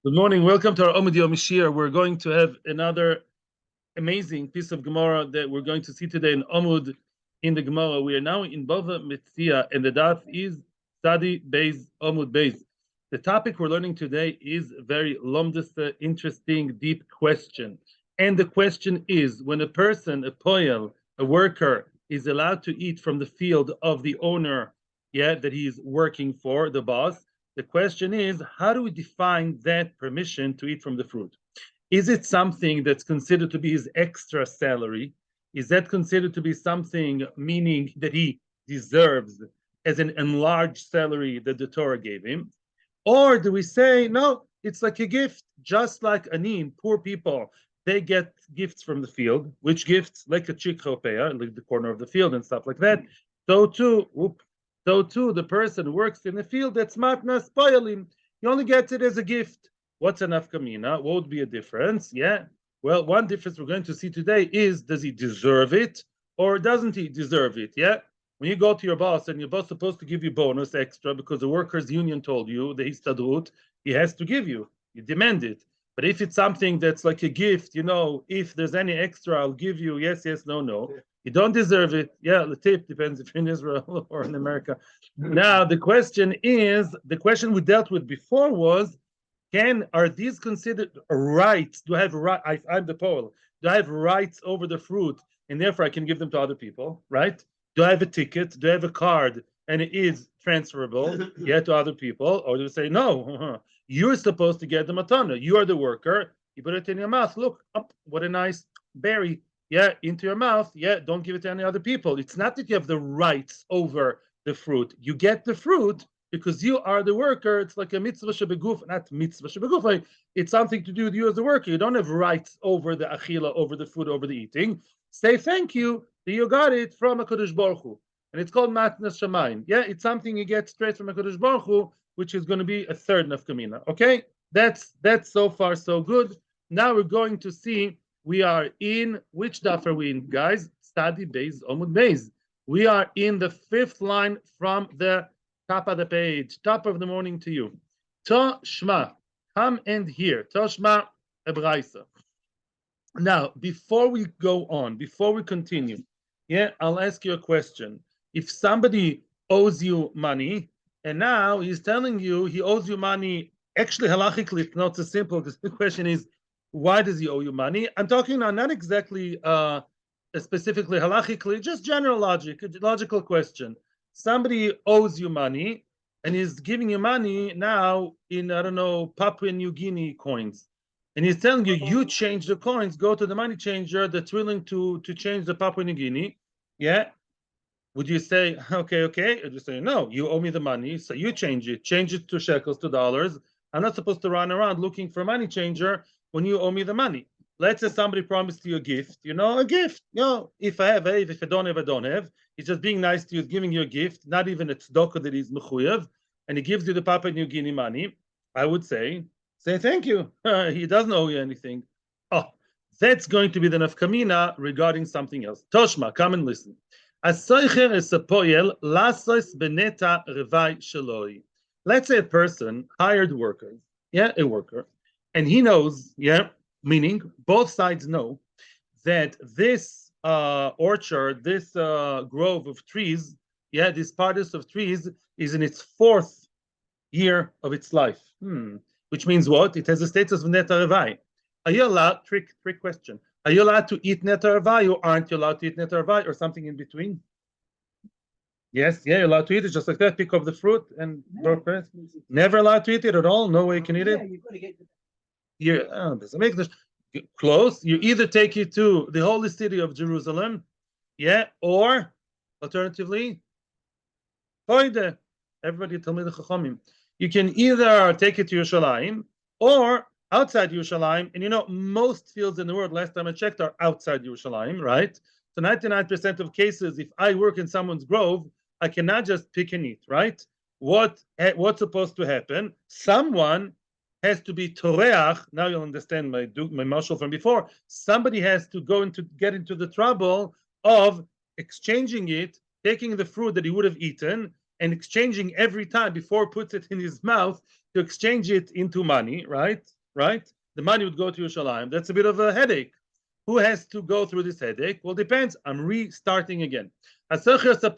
Good morning. Welcome to our Amud Yomi Shiur. We're going to have another amazing piece of Gemara that we're going to see today in Amud in the Gemara. We are now in Bava Metzia, and the daf is Study Beis Amud Beis. The topic we're learning today is a very lomdus, interesting, deep question. And the question is, when a person, a poel, a worker, is allowed to eat from the field of the owner, that he's working for, the boss, the question is, how do we define that permission to eat from the fruit? Is it something that's considered to be his extra salary? Is that considered to be something meaning that he deserves as an enlarged salary that the Torah gave him? Or do we say, no, it's like a gift, just like anim, poor people, they get gifts from the field, which gifts, like a chikropeya, like the corner of the field and stuff like that. So too, the person who works in the field, that's matnas poyalim. You only get it as a gift. What's an afkamina? What would be a difference? Well, one difference we're going to see today is, does he deserve it or doesn't he deserve it? When you go to your boss and your boss is supposed to give you bonus extra because the workers union told you, the histadrut, he has to give you. You demand it. But if it's something that's like a gift, if there's any extra, I'll give you yes, no. You don't deserve it. The tip depends if you're in Israel or in America. Now, the question we dealt with before was, are these considered rights? Do I have right? I'm the poel. Do I have rights over the fruit, and therefore I can give them to other people, right? Do I have a ticket? Do I have a card, and it is transferable, to other people? Or do we say, no, you're supposed to get the matana. You are the worker. You put it in your mouth. Look, what a nice berry. Into your mouth. Don't give it to any other people. It's not that you have the rights over the fruit. You get the fruit because you are the worker. It's like a mitzvah shebeguf, not mitzvah shebeguf. It's something to do with you as the worker. You don't have rights over the achila, over the food, over the eating. Say thank you that you got it from HaKadosh Baruch Hu. And it's called matnas shamayim. It's something you get straight from HaKadosh Baruch Hu, which is going to be a third nafkamina. Okay? That's so far so good. Now we're going to see. We are in, which daf are we in, guys? Study Beis Amud Beis. We are in the fifth line from the top of the page. Top of the morning to you. Toshma, come and hear. Toshma Ebraisa. Now, before we go on, before we continue, I'll ask you a question. If somebody owes you money, and now he's telling you he owes you money, actually halachically, it's not so simple, because the question is, why does he owe you money? I'm talking now not exactly specifically halachically, just general logic, a logical question. Somebody owes you money and he's giving you money now in, Papua New Guinea coins. And he's telling you, you change the coins, go to the money changer that's willing to change the Papua New Guinea. Would you say, okay? Or you say, no, you owe me the money, so you change it to shekels, to dollars. I'm not supposed to run around looking for a money changer when you owe me the money. Let's say somebody promised you a gift, a gift. If I have, if I don't have, I don't have. He's just being nice to you, giving you a gift, not even a tzedakah that he's mechuyev, and he gives you the Papua New Guinea money. I would say thank you. He doesn't owe you anything. That's going to be the nafkamina regarding something else. Toshma, come and listen. Let's say a person hired workers, a worker, and he knows, meaning both sides know that this orchard, this grove of trees, this partis of trees is in its fourth year of its life. Which means what? It has a status of neta revai. Are you allowed, trick question, are you allowed to eat neta revai or aren't you allowed to eat neta revai or something in between? Yes, you're allowed to eat it just like that. Pick up the fruit and never allowed to eat it at all. No way you can eat it. Doesn't make this close. You either take it to the holy city of Jerusalem, or alternatively, everybody tell me the chachamim. You can either take it to Yerushalayim or outside Yerushalayim. And most fields in the world, last time I checked, are outside Yerushalayim, right? So 99% of cases, if I work in someone's grove, I cannot just pick and eat, right? What's supposed to happen? Someone has to be toreach. Now you'll understand my mashal from before. Somebody has to get into the trouble of exchanging it, taking the fruit that he would have eaten, and exchanging every time before he puts it in his mouth to exchange it into money, right? right? The money would go to Yerushalayim. That's a bit of a headache. Who has to go through this headache? Well, depends. I'm restarting again. A person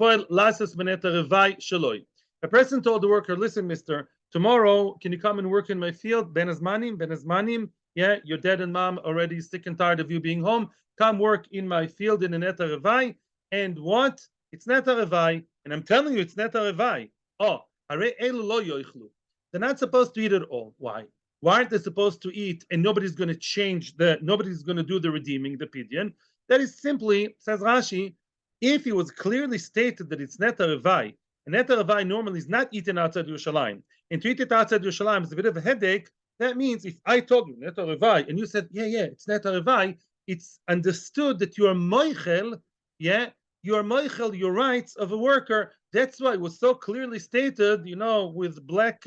told the worker, listen, mister, tomorrow, can you come and work in my field? Ben Azmanim, yeah, your dad and mom already sick and tired of you being home. Come work in my field in the Neta Revai. And what? It's Neta Revai. And I'm telling you, it's Neta Revai. Oh, they're not supposed to eat at all. Why? Why aren't they supposed to eat? And nobody's going to nobody's going to do the redeeming, the pidyon. That is simply, says Rashi, if it was clearly stated that it's Neta Revai, and Neta Revai normally is not eaten outside Yerushalayim, and to eat it outside Yerushalayim is a bit of a headache. That means if I told you Neta Revai, and you said, yeah, it's Neta Revai, it's understood that you are moichel, yeah, you are moichel your rights of a worker. That's why it was so clearly stated, with black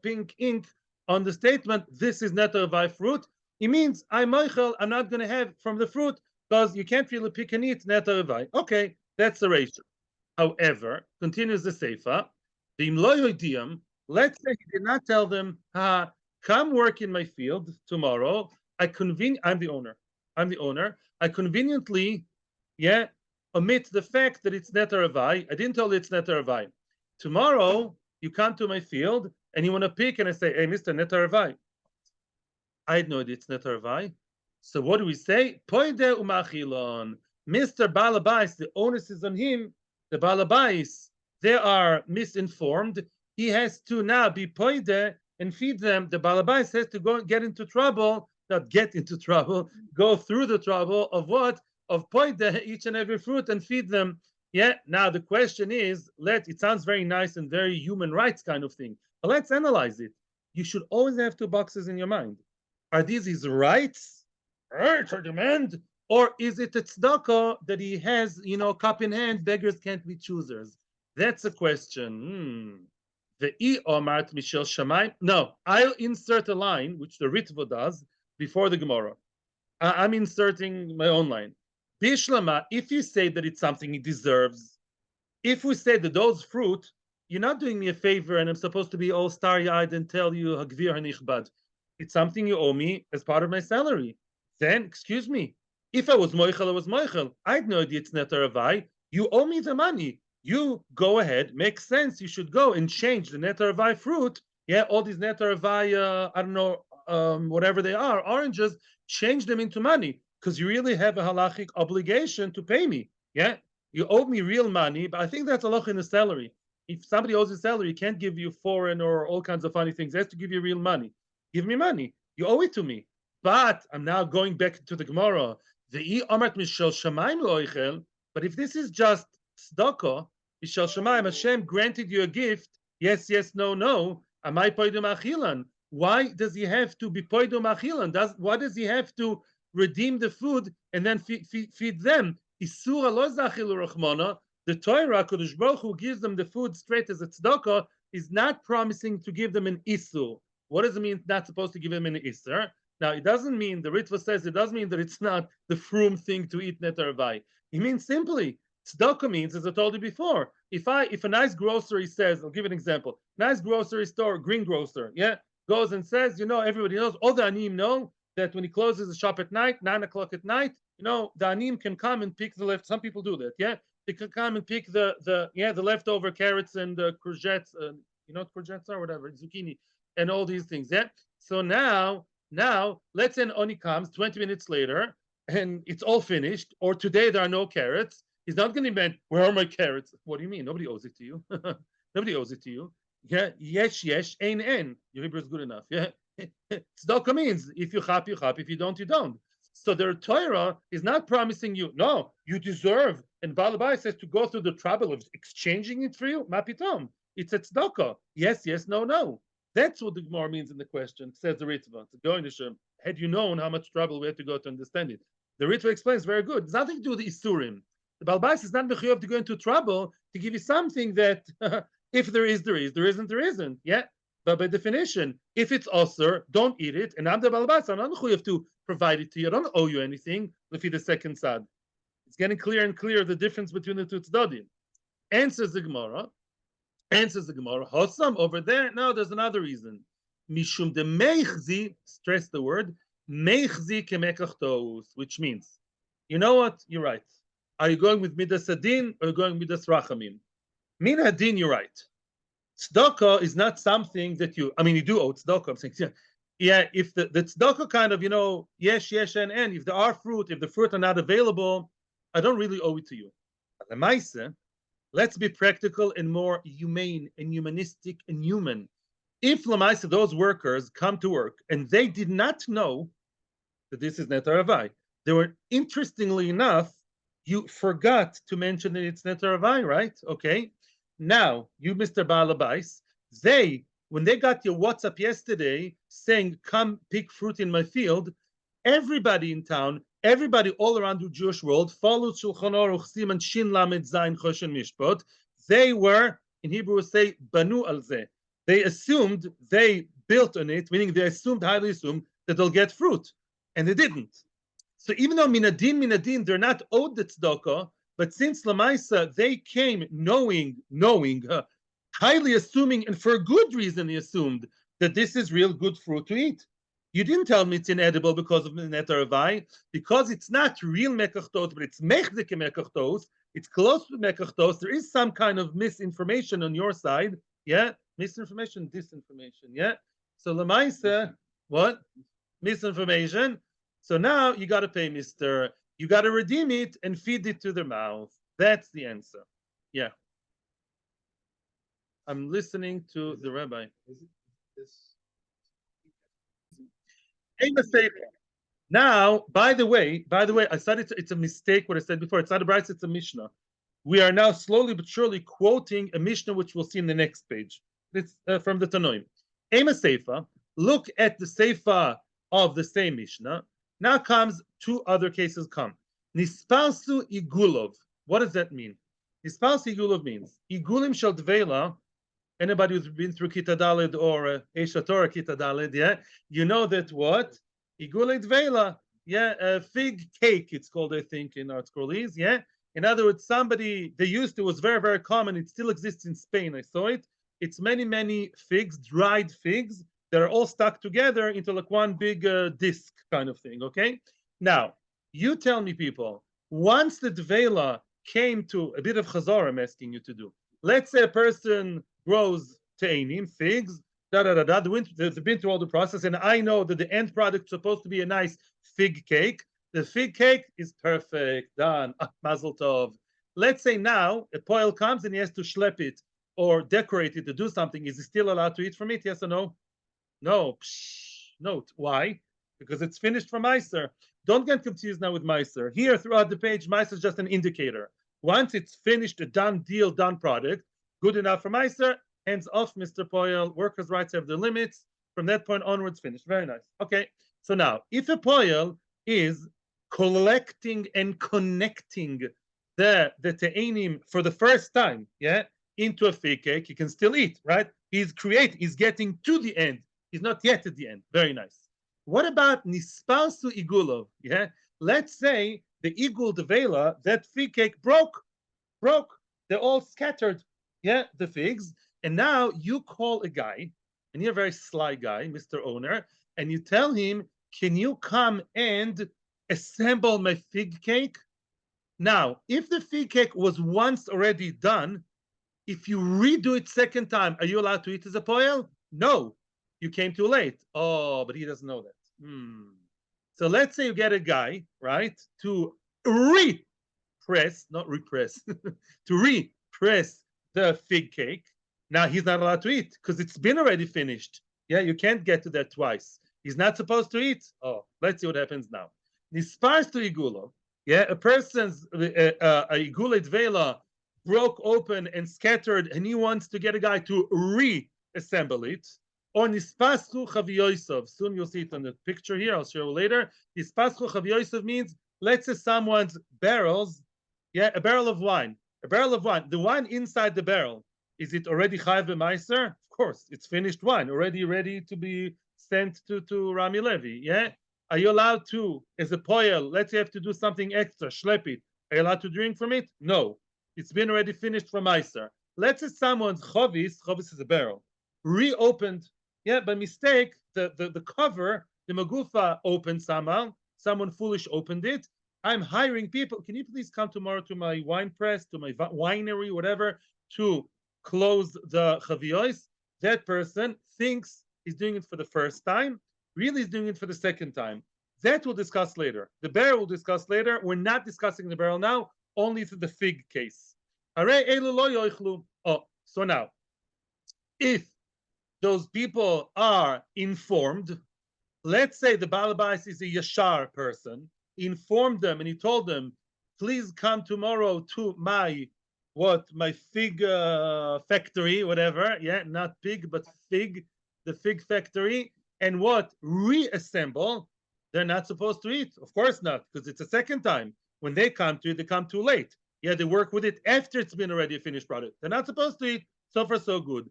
pink ink on the statement, this is Neta Revai fruit. It means I'm moichel, I'm not going to have from the fruit because you can't really pick and eat Neta Revai. Okay, that's the ratio. However, continues the Seifa, let's say he did not tell them, come work in my field tomorrow. I'm the owner. I conveniently, omit the fact that it's Neta Revai. I didn't tell you it's Neta Revai. Tomorrow, you come to my field and you want to pick, and I say, hey, Mr. Neta Revai. I had no idea it's Neta Revai. So what do we say? Poide umachilon. Mr. Balabais, the onus is on him. The Balabais, they are misinformed. He has to now be poide and feed them. The Balabais has to go and get into trouble, not get into trouble, go through the trouble of what? Of poide each and every fruit and feed them. Yeah, now the question is, it sounds very nice and very human rights kind of thing, but let's analyze it. You should always have two boxes in your mind. Are these his rights? Right, or demand? Or is it a tzedakah that he has, cup in hand, beggars can't be choosers? That's a question. No, I'll insert a line, which the Ritva does, before the Gemara. I'm inserting my own line. Bishlama, if you say that it's something he deserves, if we say that those fruit, you're not doing me a favor and I'm supposed to be all starry-eyed and tell you, Hagvir hanichbad. It's something you owe me as part of my salary. Then, excuse me, if I was moichel, I was moichel. I had no idea it's Neta Revai. You owe me the money. You go ahead, makes sense. You should go and change the Neta Revai fruit. Yeah, all these Neta Revai, I don't know, whatever they are, oranges, change them into money because you really have a halachic obligation to pay me. Yeah, you owe me real money, but I think that's a halach in the salary. If somebody owes you salary, he can't give you foreign or all kinds of funny things. He has to give you real money. Give me money. You owe it to me. But I'm now going back to the Gemara. But if this is just tzedakah, Mishal Shamayim, Hashem granted you a gift. Yes, no. Amai poidum achilan. Why does he have to be poidum achilan? Why does he have to redeem the food and then feed them? Isura lo zachilu rachmana. The Torah, Kodesh Baruch Hu, gives them the food straight as a tzedakah, is not promising to give them an isur. What does it mean not supposed to give them an isur? Now, it doesn't mean, the Ritva says, it doesn't mean that it's not the frum thing to eat Neta Revai. It means simply, tzedakah means, as I told you before, if a nice grocery says, I'll give you an example, nice grocery store, green grocer, goes and says, everybody knows, all the anim know that when he closes the shop at night, 9 o'clock at night, the anim can come and pick the left, some people do that, they can come and pick the leftover carrots and the courgettes, what courgettes are, whatever, zucchini, and all these things, So now, let's say an Oni comes 20 minutes later and it's all finished, or today there are no carrots. He's not going to demand, where are my carrots? What do you mean? Nobody owes it to you. Nobody owes it to you. Yeah, yesh, ein. Your Hebrew is good enough. Yeah. Tzedakah means if you chap, you chap. If you don't, you don't. So the Torah is not promising you, no, you deserve. And Balabai says to go through the trouble of exchanging it for you. Mapitom. It's a tzedakah. Yes, no. That's what the Gemara means in the question, says the Ritva. Had you known how much trouble we had to go to understand it. The Ritva explains very good. It's nothing to do with the Isurim. The Balbais is not mechuyev to go into trouble to give you something that if there is, there is. There isn't, there isn't. Yeah. But by definition, if it's osur, don't eat it. And I'm the Balbais, I'm not mechuyev to provide it to you. I don't owe you anything. Lefi the second sad. It's getting clearer and clearer the difference between the two tzaddim. Answers the Gemara. Hossam over there. No, there's another reason. mishum de meichzi, stress the word, meichzi kemekachtos, which means, you know what? You're right. Are you going with midas adin or going with midas rachamim? Min adin, you're right. Tzedakah is not something that you, I mean, you do owe tzedakah. I'm saying, yeah, if the tzedakah kind of, yes, and, if there are fruit, if the fruit are not available, I don't really owe it to you. But the Maisa, let's be practical and more humane and humanistic and human. If Lamaisa, those workers come to work and they did not know that this is Netar Avai, they were, interestingly enough, you forgot to mention that it's Netar Avai, right? Okay. Now, you, Mr. Balabais, when they got your WhatsApp yesterday saying, come pick fruit in my field, everybody in town, everybody all around the Jewish world followed Shulchan Aruch Siman Shin Lamed Zayin Choshen Mishpot. They were, in Hebrew, say, Banu al Zeh. They assumed, they built on it, meaning they highly assumed, that they'll get fruit. And they didn't. So even though minadin, they're not owed the tzedakah, but since Lamaisa, they came knowing, highly assuming, and for a good reason, they assumed that this is real good fruit to eat. You didn't tell me it's inedible because of Netar Avai, because it's not real mekachtos, but it's mechdike mekachtos. It's close to mekachtos. There is some kind of misinformation on your side. Yeah, misinformation, disinformation. Yeah. So Lamaisa, what? Misinformation. So now you got to pay, mister. You got to redeem it and feed it to their mouth. That's the answer. Yeah. I'm listening to the rabbi. Now, by the way, I said it's a mistake what I said before. It's not a Bryce, it's a Mishnah. We are now slowly but surely quoting a Mishnah, which we'll see in the next page. It's from the Tanoim. Ema Seifa, look at the Seifa of the same Mishnah. Now comes two other cases come. Nispalsu igulov. What does that mean? Nispalsu igulov means igulim shel dveila. Anybody who's been through Kita Daled or Esha Torah Kita Daled, yeah, you know that what? Igulei dveila, yeah, a fig cake, it's called, I think, in our scrollies, yeah. In other words, they used to, it was very, very common. It still exists in Spain. I saw it. It's many figs, dried figs, that are all stuck together into like one big disc kind of thing, okay? Now, you tell me, people, once the dveila came to a bit of chazor, I'm asking you to do. Let's say a person grows te'enim, figs, they've been through all the process, and I know that the end product is supposed to be a nice fig cake. The fig cake is perfect, done, mazel tov. Let's say now a poil comes and he has to schlep it or decorate it to do something. Is he still allowed to eat from it? Yes or no? No. Note. Why? Because it's finished from Meiser. Don't get confused now with Meiser. Here throughout the page, Meiser is just an indicator. Once it's finished, a done deal, done product, good enough for Meiser, hands off, Mr. Poyle. Workers' rights have their limits. From that point onwards, finished. Very nice. Okay. So now, if a Poyle is collecting and connecting the te'enim for the first time, yeah, into a fig cake, he can still eat, right? He's getting to the end. He's not yet at the end. Very nice. What about nispalsu igulov? Yeah, let's say the igul devela, that fig cake broke. They're all scattered. Yeah, the figs. And now you call a guy, and you're a very sly guy, Mr. Owner, and you tell him, can you come and assemble my fig cake? Now, if the fig cake was once already done, if you redo it second time, are you allowed to eat as a poil? No, you came too late. Oh, but he doesn't know that. So let's say you get a guy, right, to not repress, to repress the fig cake. Now he's not allowed to eat because it's been already finished. Yeah, you can't get to that twice. He's not supposed to eat. Oh, let's see what happens now. Nispars to igulo. Yeah, a person's igule dvela broke open and scattered, and he wants to get a guy to reassemble it. Or nispaschu chaviyoisov. Soon you'll see it on the picture here. I'll show you later. Nispaschu chaviyoisov means, let's say someone's barrels, yeah, a barrel of wine. The wine inside the barrel, is it already chayav b'maiser? Of course, it's finished wine, already ready to be sent to Rami Levi. Yeah, are you allowed to, as a poel, let's say you have to do something extra, schlep it? Are you allowed to drink from it? No, it's been already finished from maiser. Let's say someone's chavis is a barrel, reopened. Yeah, by mistake, the cover, the magufa opened somehow. Someone foolish opened it. I'm hiring people. Can you please come tomorrow to my wine press, to my winery, whatever, to close the chaviyos? That person thinks he's doing it for the first time. Really, he's doing it for the second time. That we'll discuss later. The barrel we'll discuss later. We're not discussing the barrel now, only to the fig case. Oh, so now, if those people are informed, let's say the Balabais is a Yashar person, informed them and he told them, please come tomorrow to my fig factory, whatever, yeah, not pig but fig, the fig factory, and reassemble. They're not supposed to eat, of course not, because it's a second time. When they come to it, they come too late. Yeah, they work with it after it's been already a finished product. They're not supposed to eat. So far so good.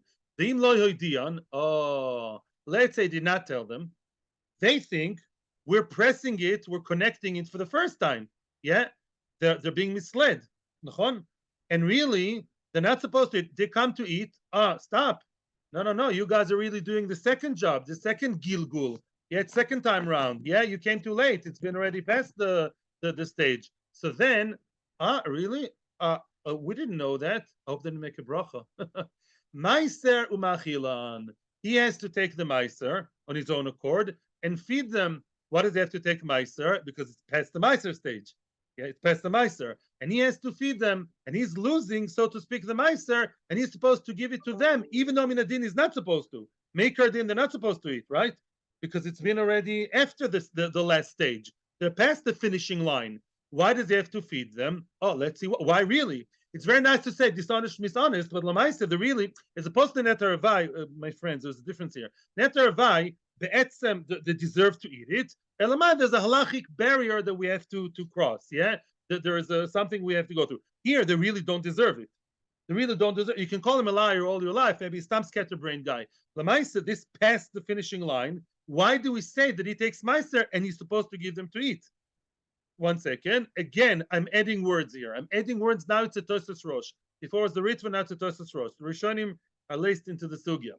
Oh, let's say did not tell them. They think we're pressing it, we're connecting it for the first time. Yeah, they're being misled. And really, they're not supposed to. They come to eat. Stop. No. You guys are really doing the second job, the second gilgul. Yeah, it's second time round. Yeah, you came too late. It's been already past the stage. So then, really? We didn't know that. I hope they didn't make a bracha. Meiser umachilan. He has to take the meiser on his own accord and feed them. What does he have to take meiser? Because it's past the meiser stage. Yeah, it's past the meiser. And he has to feed them. And he's losing, so to speak, the meiser. And he's supposed to give it to them, even though Minadin is not supposed to. Maker din, they're not supposed to eat, right? Because it's been already after this, the last stage. They're past the finishing line. Why does he have to feed them? Oh, let's see. Why really? It's very nice to say dishonest, mishonest, but Lamaisa, the really, as opposed to Netar Avai, my friends, there's a difference here. Netar Avai, they deserve to eat it. Elamai, there's a halachic barrier that we have to cross, yeah? There is something we have to go through. Here, they really don't deserve it. They really don't deserve it. You can call him a liar all your life, maybe he's some scatterbrain guy. Lamaisa, this passed the finishing line. Why do we say that he takes Meiser and he's supposed to give them to eat? 1 second. Again, I'm adding words here. I'm adding words now. It's a Tosas Rosh. Before it was the Ritva, now it's a Tosas Rosh. The Rishonim are laced into the Sugya.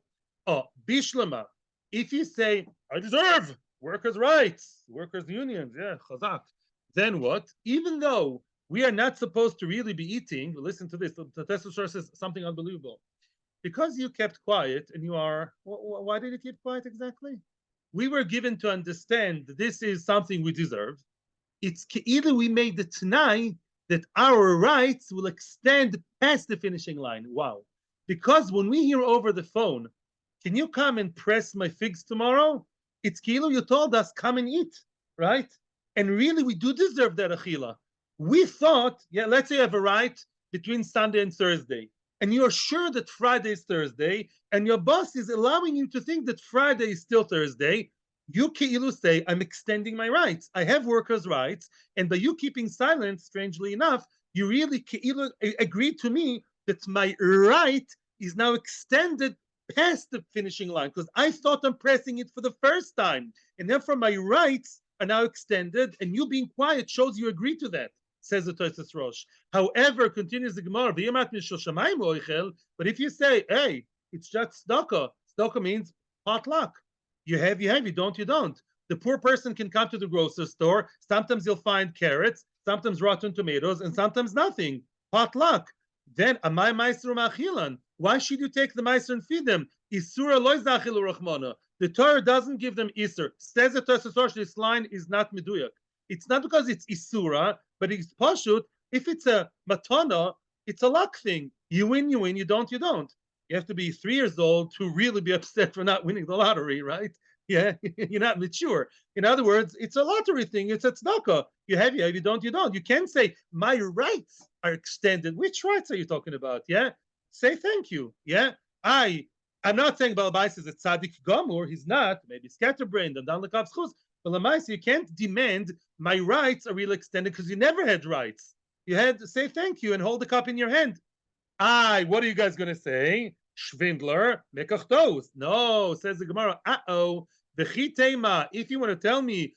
Oh, Bishlama. If you say, I deserve workers' rights, workers' unions, yeah, chazak. Then what? Even though we are not supposed to really be eating, listen to this. The Tosas Rosh says something unbelievable. Because you kept quiet and you are, why did you keep quiet exactly? We were given to understand that this is something we deserve. It's either we made the Tanai that our rights will extend past the finishing line. Wow. Because when we hear over the phone, can you come and press my figs tomorrow? It's Kilo, you told us, come and eat, right? And really, we do deserve that Achila. We thought, yeah, let's say you have a right between Sunday and Thursday, and you're sure that Friday is Thursday, and your boss is allowing you to think that Friday is still Thursday. You Keilu say, I'm extending my rights. I have workers' rights. And by you keeping silent, strangely enough, you really Keilu agreed to me that my right is now extended past the finishing line because I thought I'm pressing it for the first time. And therefore, my rights are now extended. And you being quiet shows you agree to that, says the Tosas Rosh. However, continues the Gemara, but if you say, hey, it's just tzedakah, tzedakah means potluck. You have, you don't, you don't. The poor person can come to the grocery store. Sometimes you'll find carrots, sometimes rotten tomatoes, and sometimes nothing. Potluck. Then, amai meiser machilan. Why should you take the meiser and feed them? Isura loy zachilu rachmana. The Torah doesn't give them isur. Says the Tosas, this line is not meduyak. It's not because it's isura, but it's pashut. If it's a matana, it's a luck thing. You win, you don't, you don't. You have to be 3 years old to really be upset for not winning the lottery, right? Yeah, you're not mature. In other words, it's a lottery thing. It's a tzedakah. You have, you don't, you don't. You can't say, my rights are extended. Which rights are you talking about? Yeah? Say thank you. Yeah? I'm not saying Balabais is a tzaddik gomur. He's not. Maybe scatterbrained and down the kav's chus. But Lamais, you can't demand my rights are really extended because you never had rights. You had to say thank you and hold the cup in your hand. What are you guys going to say? Schwindler, mekachtos. No, says the Gemara. If you want to tell me,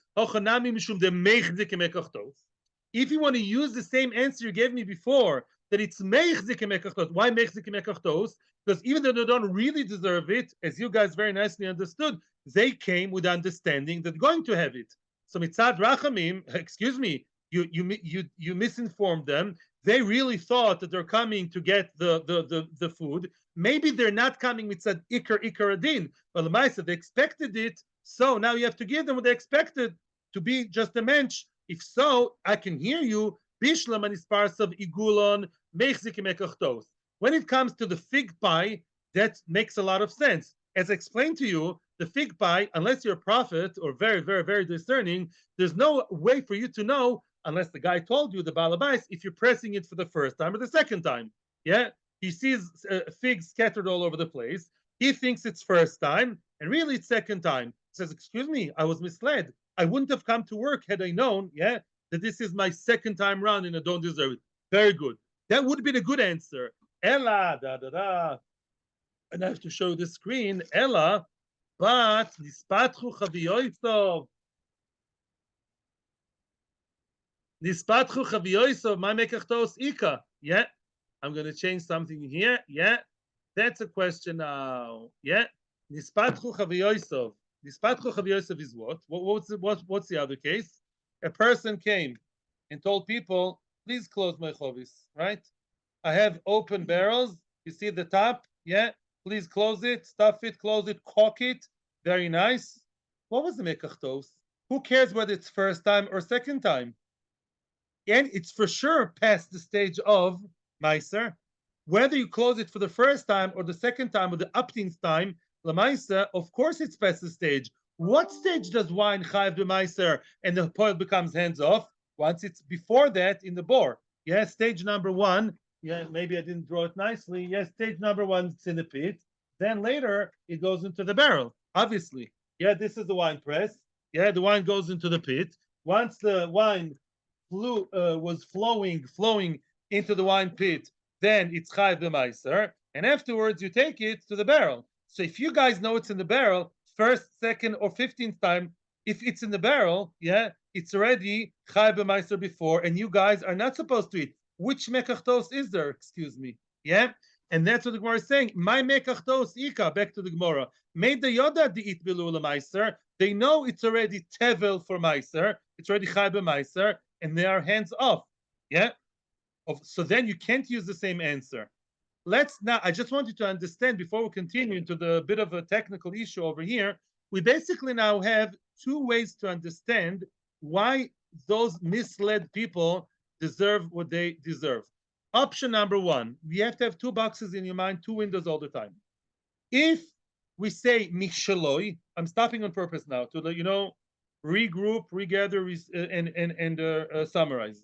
if you want to use the same answer you gave me before, that it's mechzik mekachtos. Why mechzik mekachtos? Because even though they don't really deserve it, as you guys very nicely understood, they came with understanding that they're going to have it. So mitzad rachamim, excuse me, you misinformed them. They really thought that they're coming to get the food. Maybe they're not coming mitzad ikar adin, but the they expected it. So now you have to give them what they expected to be just a mensch. If so, I can hear you. Bishlam and isparsav igulon mechzik mekachtos. When it comes to the fig pie, that makes a lot of sense. As I explained to you, the fig pie, unless you're a prophet or very, very, very discerning, there's no way for you to know, unless the guy told you, the balabais, if you're pressing it for the first time or the second time. Yeah, he sees figs scattered all over the place. He thinks it's first time, and really it's second time. He says, excuse me, I was misled. I wouldn't have come to work had I known, yeah, that this is my second time round and I don't deserve it. Very good. That would be the good answer. Ella, da da da. And I have to show the screen. Ella, but nispatchu chaviyoisov. Nispatchu chaviyoisov. My mekachtos ika. Yeah, I'm going to change something here. Yeah, that's a question now. Yeah, nispatchu chaviyoisov. Nispatchu chaviyoisov is what? What's the other case? A person came and told people, please close my chovis, right? I have open barrels. You see the top? Yeah. Please close it, stuff it, close it, caulk it. Very nice. What was the mekachtos? Who cares whether it's first time or second time? And it's for sure past the stage of meiser. Whether you close it for the first time or the second time or the upteenth time, lamaisa, of course it's past the stage. What stage does wine chayiv the meiser and the poil becomes hands off? Once it's before that in the bore. Yeah, stage number one. Yeah, maybe I didn't draw it nicely. Yes, stage number one, it's in the pit. Then later, it goes into the barrel, obviously. Yeah, this is the wine press. Yeah, the wine goes into the pit. Once the wine was flowing into the wine pit, then it's chayv b'maiser. And afterwards, you take it to the barrel. So if you guys know it's in the barrel, first, second, or 15th time, if it's in the barrel, yeah, it's already chayv b'maiser before, and you guys are not supposed to eat. Which mekachtos is there? Excuse me. Yeah, and that's what the Gemara is saying. My mekachtos ika. Back to the Gemara. Made the yoda di it bilul meiser. They know it's already tevel for meiser. It's already chaybe meiser, and they are hands off. Yeah. So then you can't use the same answer. Let's now. I just want you to understand before we continue into the bit of a technical issue over here. We basically now have two ways to understand why those misled people deserve what they deserve. Option number one, you have to have two boxes in your mind, two windows all the time. If we say mishaloi, I'm stopping on purpose now to let you know, regroup, regather, and summarize.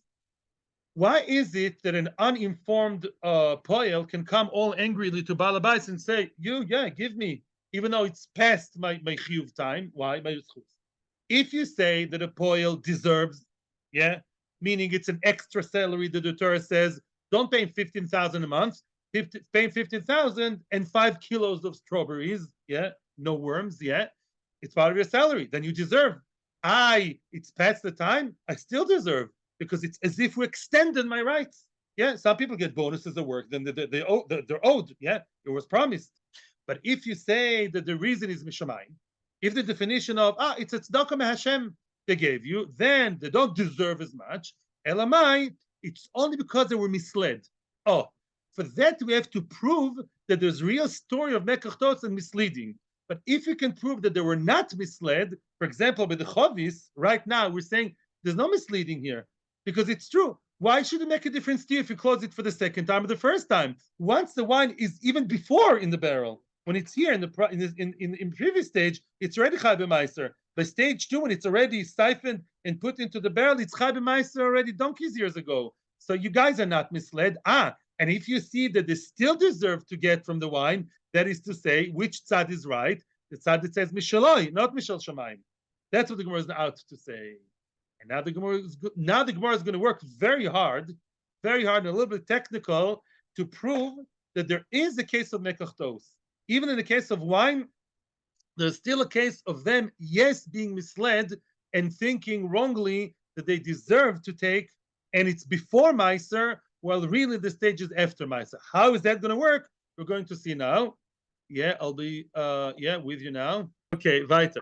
Why is it that an uninformed poel can come all angrily to Balabais and say, give me, even though it's past my chiyuv time? Why? If you say that a poel deserves, yeah, meaning it's an extra salary that the Torah says, don't pay him 15,000 a month, pay him 15,000 and 5 kilos of strawberries, yeah, no worms, yeah, it's part of your salary, then you deserve. It's past the time, I still deserve, because it's as if we extended my rights. Yeah, some people get bonuses at work, then they're owed, yeah, it was promised. But if you say that the reason is mishamayim, if the definition of, it's a tzedakah Hashem, they gave you, then they don't deserve as much. Elamai, it's only because they were misled. For that we have to prove that there's real story of mekachtos and misleading. But if you can prove that they were not misled, for example, by the chovis, right now we're saying there's no misleading here because it's true. Why should it make a difference to you if you close it for the second time or the first time? Once the wine is even before in the barrel, when it's here in the previous stage, it's already chai b'maiser. By stage two, when it's already siphoned and put into the barrel, it's chai b'maiser already donkeys years ago. So you guys are not misled. And if you see that they still deserve to get from the wine, that is to say, which tzad is right? The tzad that says mishaloi, not mishal shamayim. That's what the Gemara is out to say. And now the Gemara is going to work very hard, and a little bit technical to prove that there is a case of mekachtos. Even in the case of wine, there's still a case of them, yes, being misled and thinking wrongly that they deserve to take, and it's before Meiser, while really the stage is after Meiser. How is that going to work? We're going to see now. Yeah, I'll be with you now. Okay, weiter.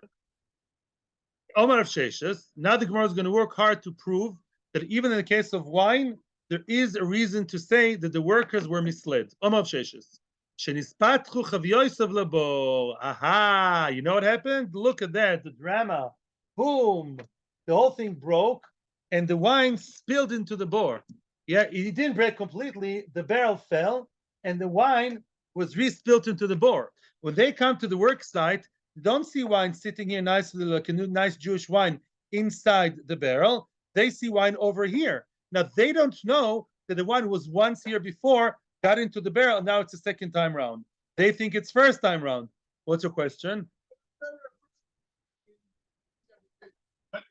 Omar of Sheshes. Now the Gemara is going to work hard to prove that even in the case of wine, there is a reason to say that the workers were misled. Omar of Sheshes. Shenispatchu chavyoisav labo. Aha! You know what happened? Look at that, the drama. Boom! The whole thing broke, and the wine spilled into the bore. Yeah, it didn't break completely. The barrel fell, and the wine was re-spilled into the bore. When they come to the work site, they don't see wine sitting here nicely, like a nice Jewish wine inside the barrel. They see wine over here. Now they don't know that the wine was once here before, got into the barrel, and now it's a second time round. They think it's first time round. What's your question?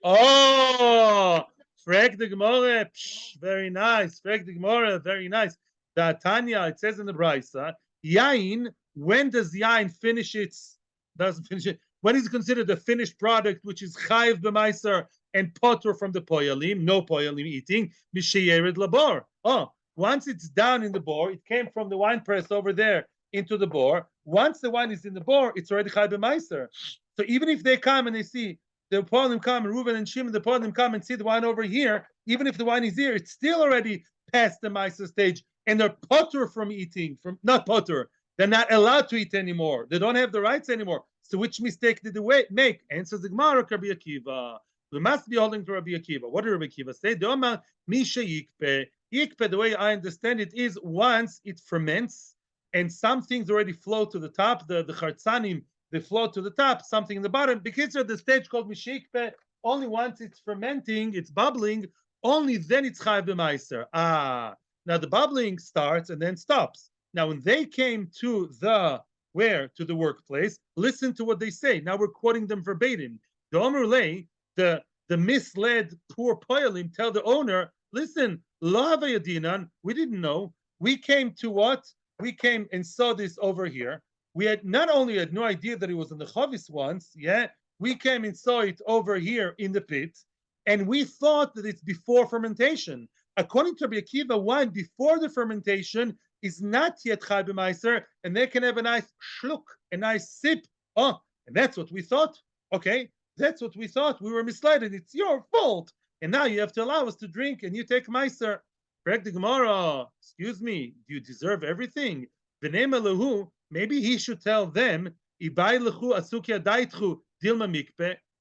Oh, Frag the Gemara, very nice. Frag the Gemara, very nice. The Tanya, it says in the Brisa, Yain, when does Yain finish its, doesn't finish it, when is it considered a finished product, which is Chayiv b'maiser and potter from the poyalim, no poyalim eating, Mishayered labor. Oh, once it's down in the bore, it came from the wine press over there into the bore. Once the wine is in the bore, it's already Chayiv b'maiser. So even if they come and they see, the Polim come, and Reuben and Shimon, the Polim come and see the wine over here, even if the wine is here, it's still already past the Meiser stage, and they're potter from eating, from not potter, they're not allowed to eat anymore. They don't have the rights anymore. So which mistake did they make? Answers the Gemara, Rabbi Akiva. We must be holding to Rabbi Akiva. What did Rabbi Akiva say? Doma misha yikpe. Yikpe, the way I understand it, is once it ferments, and some things already flow to the top, the chartzanim, they flow to the top, something in the bottom. Because at the stage called mishikpe, only once it's fermenting, it's bubbling, only then it's chayav b'maiser. Now the bubbling starts and then stops. Now when they came to the workplace, listen to what they say. Now we're quoting them verbatim. The Omer the misled poor poyalim tell the owner, listen, lo havayadinan, we didn't know. We came to what? We came and saw this over here. We had not only had no idea that it was in the Chavis once, we came and saw it over here in the pit, and we thought that it's before fermentation. According to Rabbi Akiva, wine before the fermentation is not yet Chai b'maiser, and they can have a nice shluk, a nice sip. Oh, and that's what we thought. Okay, that's what we thought. We were misled, and it's your fault. And now you have to allow us to drink, and you take maiser. Correct the Gemara. Excuse me, do you deserve everything? V'nei lahu. Maybe he should tell them,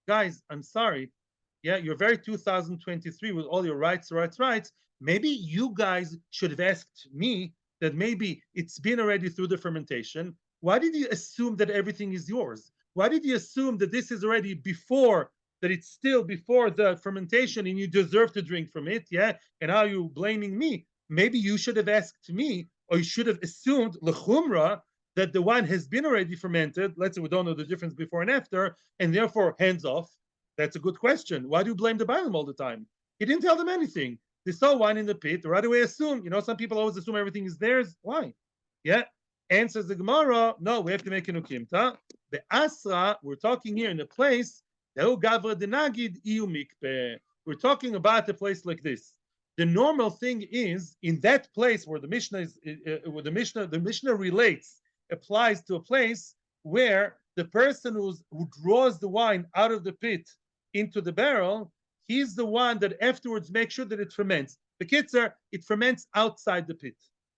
guys, I'm sorry. Yeah, you're very 2023 with all your rights. Maybe you guys should have asked me that maybe it's been already through the fermentation. Why did you assume that everything is yours? Why did you assume that this is already before, that it's still before the fermentation and you deserve to drink from it? Yeah, and now you're blaming me. Maybe you should have asked me, or you should have assumed lechumra, that the wine has been already fermented. Let's say we don't know the difference before and after, and therefore hands off. That's a good question. Why do you blame the Bailam all the time? He didn't tell them anything. They saw wine in the pit, right away assume. Some people always assume everything is theirs. Why? Yeah. Answers the Gemara, no, we have to make an ukimta. The Asra, we're talking here in a place, we're talking about a place like this. The normal thing is, in that place where the Mishnah is, where the Mishnah relates, applies to a place where the person who draws the wine out of the pit into the barrel, he's the one that afterwards makes sure that it ferments. The kitzer, it ferments outside the pit.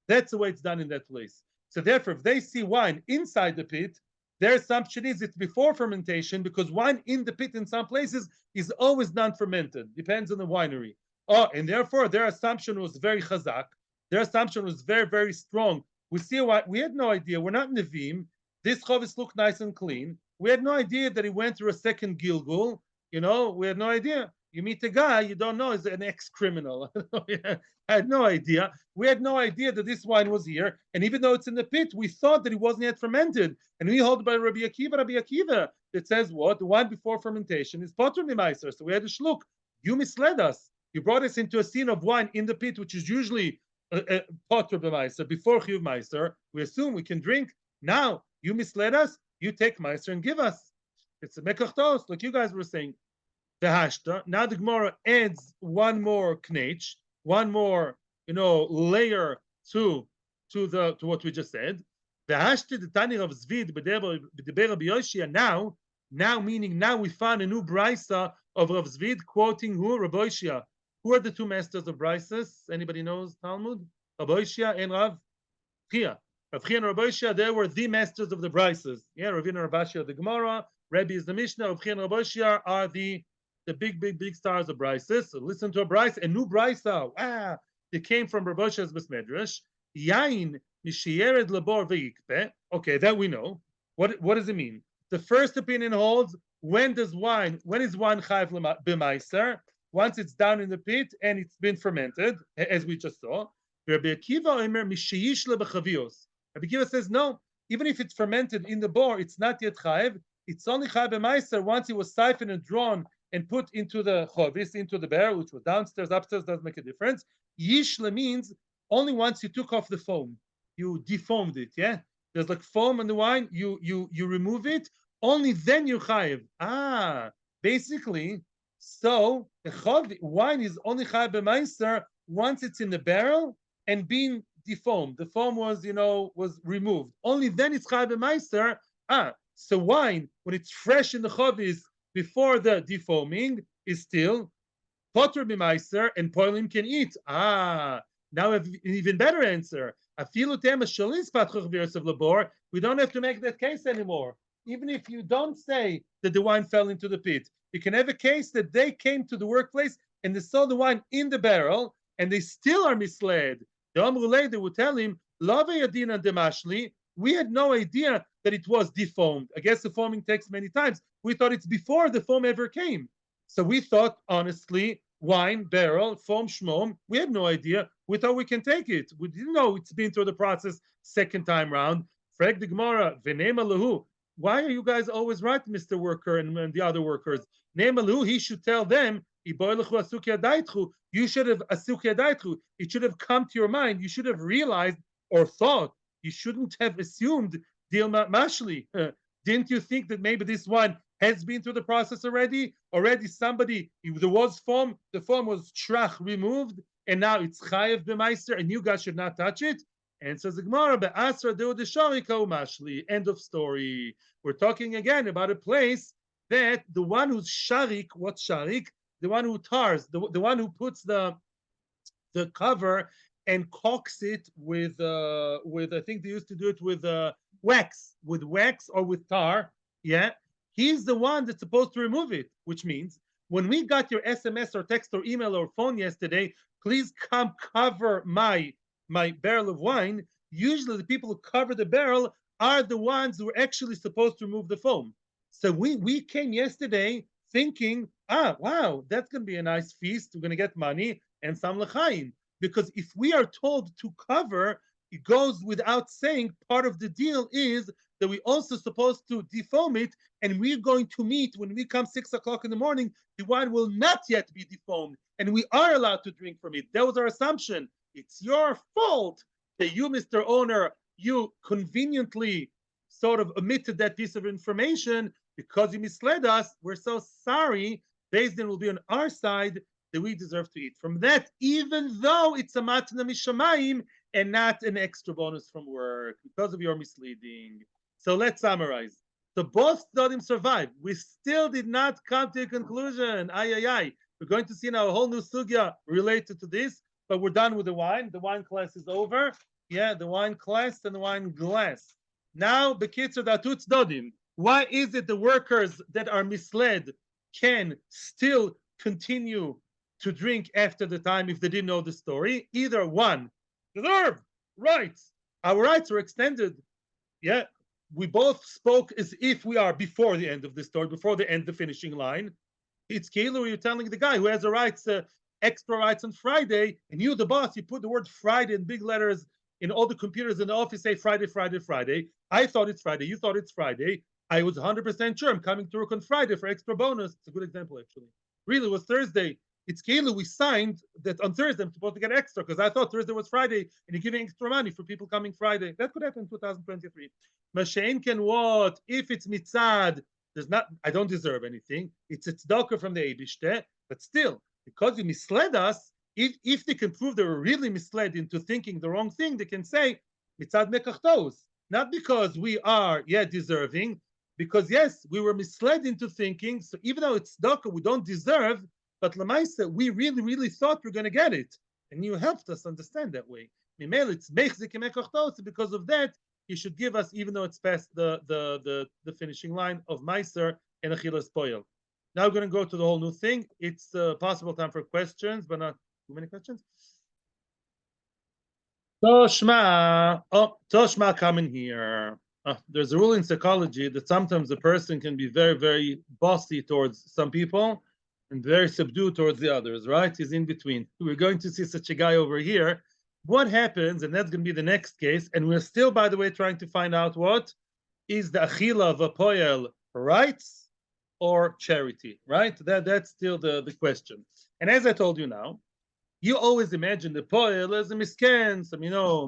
That's the way it's done in that place. So therefore, if they see wine inside the pit, their assumption is it's before fermentation, because wine in the pit in some places is always non-fermented. Depends on the winery. Oh, and therefore their assumption was very chazak. Their assumption was very, very strong. We see why we had no idea. We're not Nevi'im. This chavis looked nice and clean. We had no idea that he went through a second Gilgul. We had no idea. You meet a guy you don't know is an ex-criminal. I had no idea. We had no idea that this wine was here. And even though it's in the pit, we thought that it wasn't yet fermented. And we hold by Rabbi Akiva, that says what? The wine before fermentation is potter mimaiser. So we had a shluk. You misled us. You brought us into a scene of wine in the pit, which is usually potter b'maiser, before chiyuv maiser. We assume we can drink. Now, you misled us. You take maiser and give us. It's a mekachtos, like you guys were saying. The hashta. Now the Gemara adds one more knech, one more, layer to what we just said. V'hashti the Tani of Zvid b'deber Rabbi Yoshia. Now meaning now we found a new brisa of Rav Zvid quoting who? Rabbi Yoshia. Who are the two masters of brises? Anybody knows Talmud? Rabbi Yoshia and Rav Chia. Rav Chia and Rabbi Yoshia, they were the masters of the brises. Yeah, Ravina and Rav Ashi the Gemara, Rebbe is the Mishnah, Rav Chia and Rabbi Yoshia are the big stars of brises. So listen to a brise, a new brisa. Ah, it came from Rabbi Yoshia's Besmedrash. Yain mishiyered labor veikpe. Okay, that we know. What does it mean? The first opinion holds when is wine chayv b'maiser? Once it's down in the pit and it's been fermented, as we just saw. Rabbi Akiva says no, even if it's fermented in the bore, it's not yet chayv. It's only chayv b'maiser once it was siphoned and drawn and put into the chovis, into the barrel, which was downstairs, upstairs, doesn't make a difference. Yishla means only once you took off the foam, you defoamed it. Yeah, there's like foam in the wine. You remove it. Only then you chayiv. Basically, so the wine is only chayiv b'maiser once it's in the barrel and being defoamed. The foam was removed. Only then it's chayiv b'maiser. So wine when it's fresh in the chavis before the defoaming is still potter b'maiser and poilim can eat. Now I have an even better answer. We don't have to make that case anymore. Even if you don't say that the wine fell into the pit, you can have a case that they came to the workplace and they saw the wine in the barrel and they still are misled. They would tell him, we had no idea that it was defoamed. I guess the foaming takes many times. We thought it's before the foam ever came. So we thought, honestly, wine, barrel, foam, shmom, we had no idea. We thought we can take it. We didn't know it's been through the process second time round. Frag the Gemara, v'nema lehu. Why are you guys always right, Mr. Worker and the other workers? Nema lehu, he should tell them, you should have asukya. It should have come to your mind. You should have realized or thought. You shouldn't have assumed dilma mashli. Didn't you think that maybe this one has been through the process already? Already somebody, there was foam, the foam was trach removed, and now it's chayev b'maiser, and you guys should not touch it? And says the Gemara, be'asra deu desharika mashli. End of story. We're talking again about a place that the one who's sharik, what's sharik? The one who tars, the one who puts the cover and caulks it with I think they used to do it with wax or with tar. Yeah, he's the one that's supposed to remove it. Which means when we got your SMS or text or email or phone yesterday, please come cover my barrel of wine. Usually the people who cover the barrel are the ones who are actually supposed to remove the foam. So we came yesterday thinking, wow, that's going to be a nice feast. We're going to get money and some l'chaim. Because if we are told to cover, it goes without saying, part of the deal is that we're also supposed to defoam it, and we're going to meet, when we come 6 o'clock in the morning, the wine will not yet be defoamed, and we are allowed to drink from it. That was our assumption. It's your fault that you, Mr. Owner, you conveniently sort of omitted that piece of information because you misled us. We're so sorry. Beis Din will be on our side that we deserve to eat from that, even though it's a matna mishamayim and not an extra bonus from work because of your misleading. So let's summarize. So both Tzodim survived. We still did not come to a conclusion. We're going to see now a whole new sugya related to this, but we're done with the wine. The wine class is over. Yeah, the wine class and the wine glass. Now, Bekitzer Datut Tzodim. Why is it the workers that are misled can still continue to drink after the time if they didn't know the story? Either one, deserve rights. Our rights are extended. Yeah, we both spoke as if we are before the end of the story, before the end, the finishing line. It's Keilu, you're telling the guy who has the rights, extra rights on Friday, and you, the boss, you put the word Friday in big letters in all the computers in the office, say Friday, Friday, Friday. I thought it's Friday, you thought it's Friday. I was 100% sure I'm coming to work on Friday for extra bonus. It's a good example, actually. Really, it was Thursday. It's Keilu, we signed that on Thursday I'm supposed to get extra because I thought Thursday was Friday and you're giving extra money for people coming Friday. That could happen in 2023. Mashain can what? If it's mitzad, there's not, I don't deserve anything. It's a tzedakah from the Eibishter, but still, because you misled us, if they can prove they were really misled into thinking the wrong thing, they can say, mitzad mekachtos. not because we are yet deserving, because yes, we were misled into thinking. So even though it's tzedakah, we don't deserve, but lamaisa, we really, really thought we're going to get it, and you helped us understand that way. It's because of that you should give us, even though it's past the finishing line of Meiser and Achilas Poyel. Now we're going to go to the whole new thing. It's possible time for questions, but not too many questions. Toshma, Toshma coming here. There's a rule in psychology that sometimes a person can be very, very bossy towards some people and very subdued towards the others, right? He's in between. We're going to see such a guy over here. What happens, and that's going to be the next case, and we're still, by the way, trying to find out what is the achila of a poel rights or charity, right? That's still the question. And as I told you now, you always imagine the poel as a misken, some,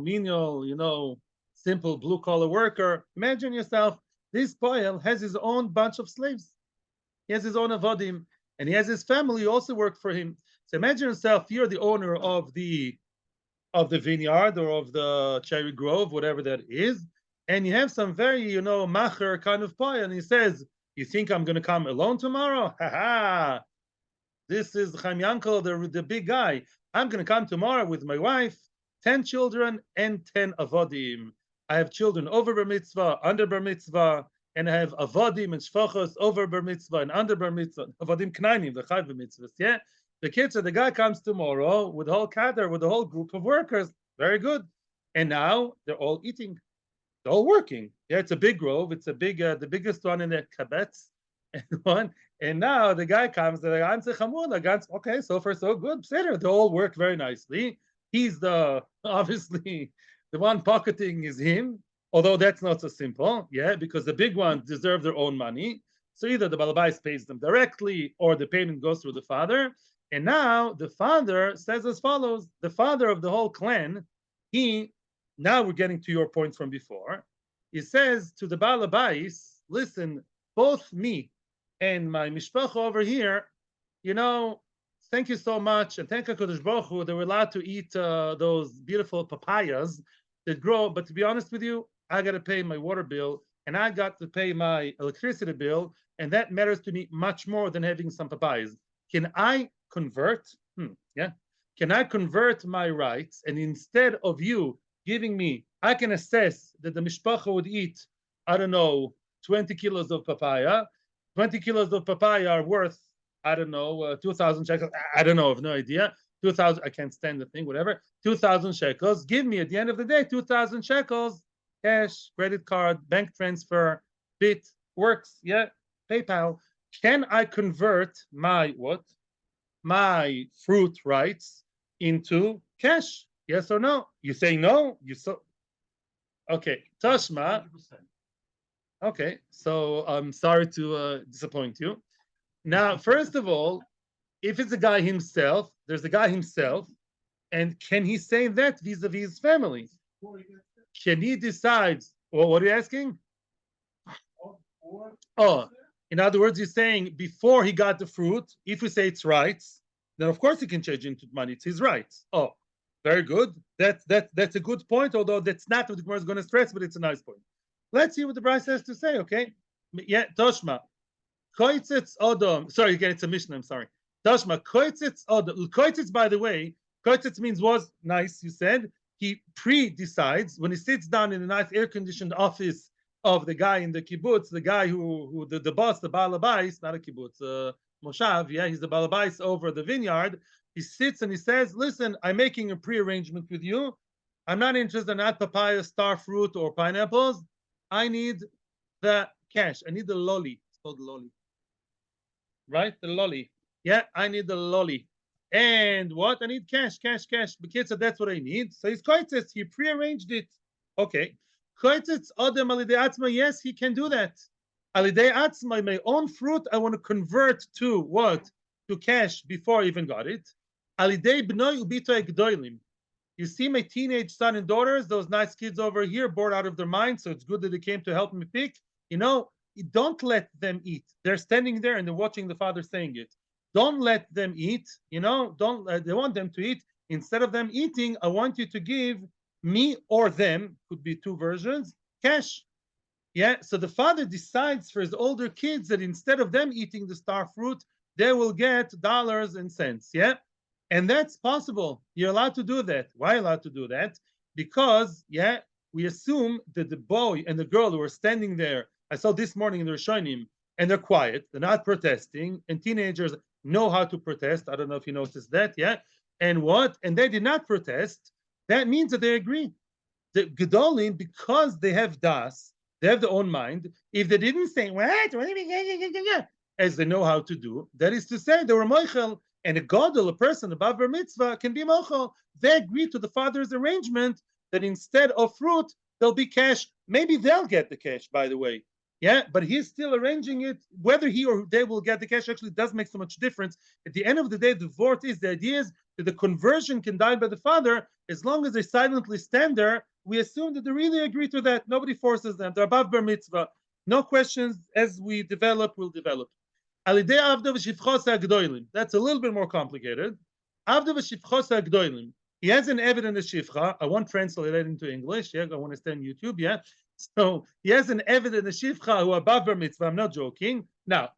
menial, simple blue-collar worker. Imagine yourself, this poel has his own bunch of slaves. He has his own avodim, and he has his family who also work for him. So imagine yourself, you're the owner of the vineyard or of the cherry grove, whatever that is, and you have some very, macher kind of poel, and he says, you think I'm going to come alone tomorrow? Ha ha! This is Chaim Yankel, the big guy. I'm going to come tomorrow with my wife, 10 children, and 10 avodim. I have children over bar mitzvah, under bar mitzvah, and I have avodim and shvachos over bar mitzvah and under bar mitzvah. Avodim knainim, the chayv mitzvahs, yeah? The kids, the guy comes tomorrow with the whole cadre, with the whole group of workers. Very good. And now they're all eating. They're all working. Yeah, it's a big grove. It's a big, the biggest one in the kibbutz. And now the guy comes, the ganze Amud, okay, so far so good. They all work very nicely. He's obviously the one pocketing is him, although that's not so simple, yeah, because the big ones deserve their own money. So either the balabais pays them directly or the payment goes through the father. And now the father says as follows, the father of the whole clan, now we're getting to your point from before. He says to the balabais, listen, both me and my mishpacha over here, thank you so much, and thank HaKadosh Baruch Hu, they were allowed to eat those beautiful papayas that grow, but to be honest with you, I got to pay my water bill, and I got to pay my electricity bill, and that matters to me much more than having some papayas. Can I convert? Can I convert my rights, and instead of you giving me, I can assess that the mishpacha would eat, 20 kilos of papaya. 20 kilos of papaya are worth, 2,000 shekels. I don't know, I have no idea. 2,000, I can't stand the thing, whatever. 2,000 shekels. Give me at the end of the day 2,000 shekels, cash, credit card, bank transfer, bit, works, yeah, PayPal. Can I convert my fruit rights into cash? Yes or no? You say no? Okay, Tashma. 100%. Okay, so I'm sorry to disappoint you. Now, first of all, if it's a guy himself, there's a guy himself, and can he say that vis-a-vis his family? Can he decide? Well, what are you asking? Oh, in other words, you're saying before he got the fruit, if we say it's rights, then of course he can change into money. It's his rights. Oh, very good. That's a good point, although that's not what the Gemara is going to stress, but it's a nice point. Let's see what the Bryce has to say, okay? Yeah, Toshma. Koitzitz Odom. Sorry, again, it's a mission, I'm sorry. Toshma, Koitzitz Odom. Koitzitz, by the way, Koitzitz means was nice, you said. He pre-decides, when he sits down in a nice air-conditioned office of the guy in the kibbutz, the guy who the boss, the balabais, not a kibbutz, Moshav, yeah, he's the balabais over the vineyard. He sits and he says, listen, I'm making a pre-arrangement with you. I'm not interested in that papaya, star fruit, or pineapples. I need the cash. I need the lolly. It's called lolly. Right? The lolly. Yeah, I need the lolly. And what? I need cash. The kid said that's what I need. So he's koitzitz. He prearranged it. Okay. Koitzitz odem alidei atzma. Yes, he can do that. Alidei atzma, my own fruit, I want to convert to what? To cash before I even got it. Alidei b'noi ubito egdoilim. You see my teenage son and daughters, those nice kids over here, bored out of their minds, so it's good that they came to help me pick. Don't let them eat. They're standing there and they're watching the father saying it. Don't let them eat. They want them to eat. Instead of them eating, I want you to give me or them, could be two versions, cash. Yeah, so the father decides for his older kids that instead of them eating the star fruit, they will get dollars and cents. Yeah, and that's possible. You're allowed to do that. Why allowed to do that? Because, yeah, we assume that the boy and the girl who are standing there, I saw this morning in the Rishonim, and they're quiet, they're not protesting, and teenagers know how to protest. I don't know if you noticed that, yeah. And what? And they did not protest. That means that they agree. The Gedolim, because they have das, they have their own mind. If they didn't say, what? As they know how to do, that is to say, they were moichel, and a gadol, a person above bar mitzvah, can be moichel. They agree to the father's arrangement that instead of fruit, there'll be cash. Maybe they'll get the cash, by the way. Yeah, but he's still arranging it. Whether he or they will get the cash actually does make so much difference. At the end of the day, the vort is, the idea is that the conversion can die by the father as long as they silently stand there. We assume that they really agree to that. Nobody forces them. They're above bar mitzvah. No questions. As we develop, we'll develop. That's a little bit more complicated. He has an evidence shifcha. I won't translate it into English. Yeah, I want to stay on YouTube. Yeah. So he has an evidence shifcha who are above bar mitzvah. I'm not joking. Now,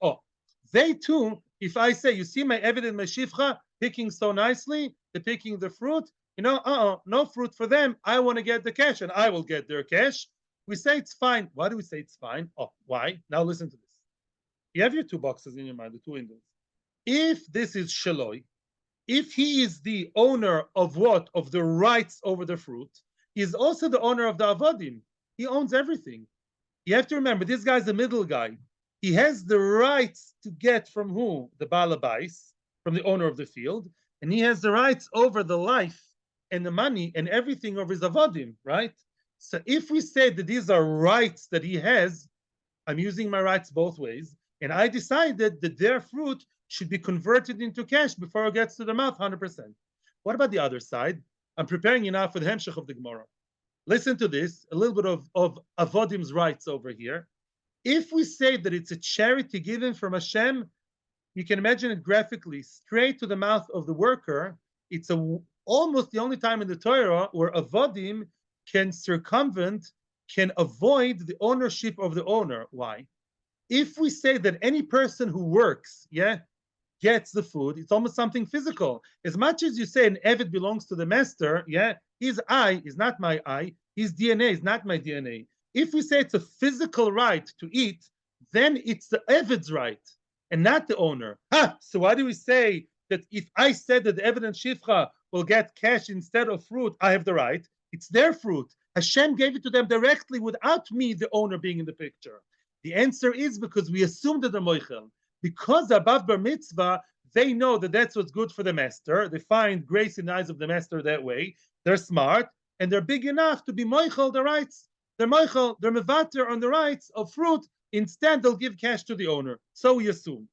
they too, if I say, you see my evidence shifcha picking so nicely, they're picking the fruit, no fruit for them. I want to get the cash and I will get their cash. We say it's fine. Why do we say it's fine? Why? Now listen to this. You have your two boxes in your mind, the two windows. If this is shaloi, if he is the owner of what? Of the rights over the fruit, he is also the owner of the avodim. He owns everything. You have to remember, this guy's the middle guy. He has the rights to get from who? The balabais, from the owner of the field, and he has the rights over the life and the money and everything of his avodim, right? So if we say that these are rights that he has, I'm using my rights both ways, and I decided that their fruit should be converted into cash before it gets to the mouth, 100%. What about the other side? I'm preparing you now for the hemshech of the Gemara. Listen to this, a little bit of avodim's rights over here. If we say that it's a charity given from Hashem, you can imagine it graphically, straight to the mouth of the worker. It's almost the only time in the Torah where avodim can circumvent, can avoid the ownership of the owner. Why? If we say that any person who works, gets the food, it's almost something physical. As much as you say an Eved belongs to the master, his eye is not my eye, his DNA is not my DNA. If we say it's a physical right to eat, then it's the Eved's right and not the owner. So why do we say that if I said that the evidence shifcha will get cash instead of fruit, I have the right? It's their fruit. Hashem gave it to them directly without me, the owner, being in the picture. The answer is because we assume that they're moichel. Because they're above bar mitzvah, they know that that's what's good for the master. They find grace in the eyes of the master that way. They're smart, and they're big enough to be moichel the rights. They're moichel, they're mevater on the rights of fruit. Instead, they'll give cash to the owner. So we assume.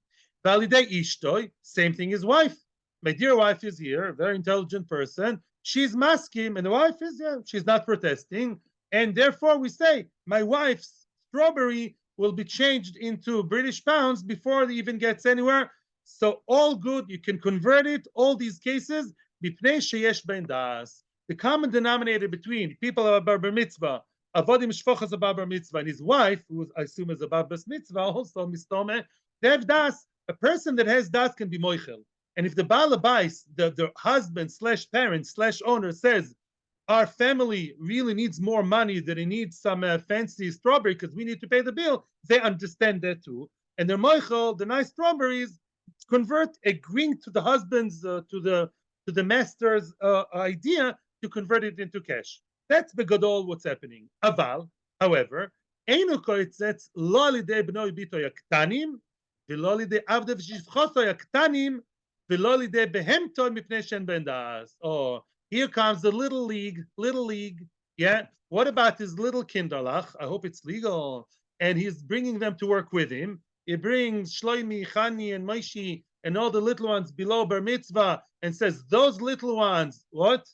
Validei ishtoi, same thing as wife. My dear wife is here, a very intelligent person. She's maskim, and the wife is here. She's not protesting. And therefore, we say, my wife's strawberry will be changed into British pounds before it even gets anywhere. So all good, you can convert it, all these cases, bipnei sheyesh ben das. The common denominator between people of bar mitzvah, avodim shfochas of bar mitzvah, and his wife, who I assume is a bar mitzvah, also mistome, they have das. A person that has das can be moichel. And if the balabais, the husband slash parent slash owner says, our family really needs more money than it needs some fancy strawberry because we need to pay the bill, they understand that too. And they're moichel, the nice strawberries, convert, agreeing to the husband's, to the master's idea to convert it into cash. That's begadol what's happening. Aval, however, einu koitzets lo lidei bnoi bito yaktanim, v'lo lidei avdev shifchoso yaktanim, v'lo lidei behemto mipnei shen ben das. Here comes the little league. What about his little kinderlach? I hope it's legal. And he's bringing them to work with him. He brings Shloimi, Chani, and Maishi, and all the little ones below bar mitzvah, and says, those little ones, what?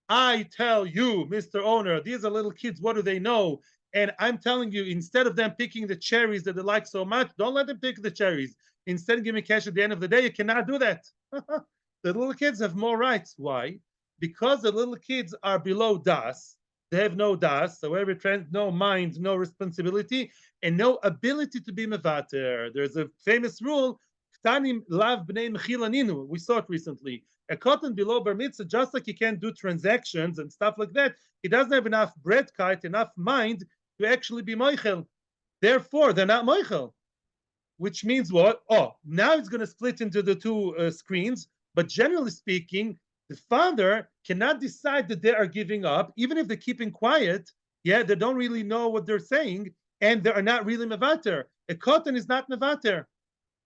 I tell you, Mr. Owner, these are little kids. What do they know? And I'm telling you, instead of them picking the cherries that they like so much, don't let them pick the cherries. Instead, give me cash at the end of the day. You cannot do that. The little kids have more rights. Why? Because the little kids are below das, They have no das, so every no mind, no responsibility, and no ability to be mevater. There's a famous rule, ktanim lav b'nei mechilaninu. We saw it recently. A cotton below bar mitzvah, just like he can't do transactions and stuff like that, he doesn't have enough bread kite, enough mind to actually be moichel. Therefore, they're not moichel. Which means what? Oh, now it's going to split into the two screens. But generally speaking, the father cannot decide that they are giving up, even if they're keeping quiet. Yeah, they don't really know what they're saying, and they are not really mevater. A cotton is not mevater.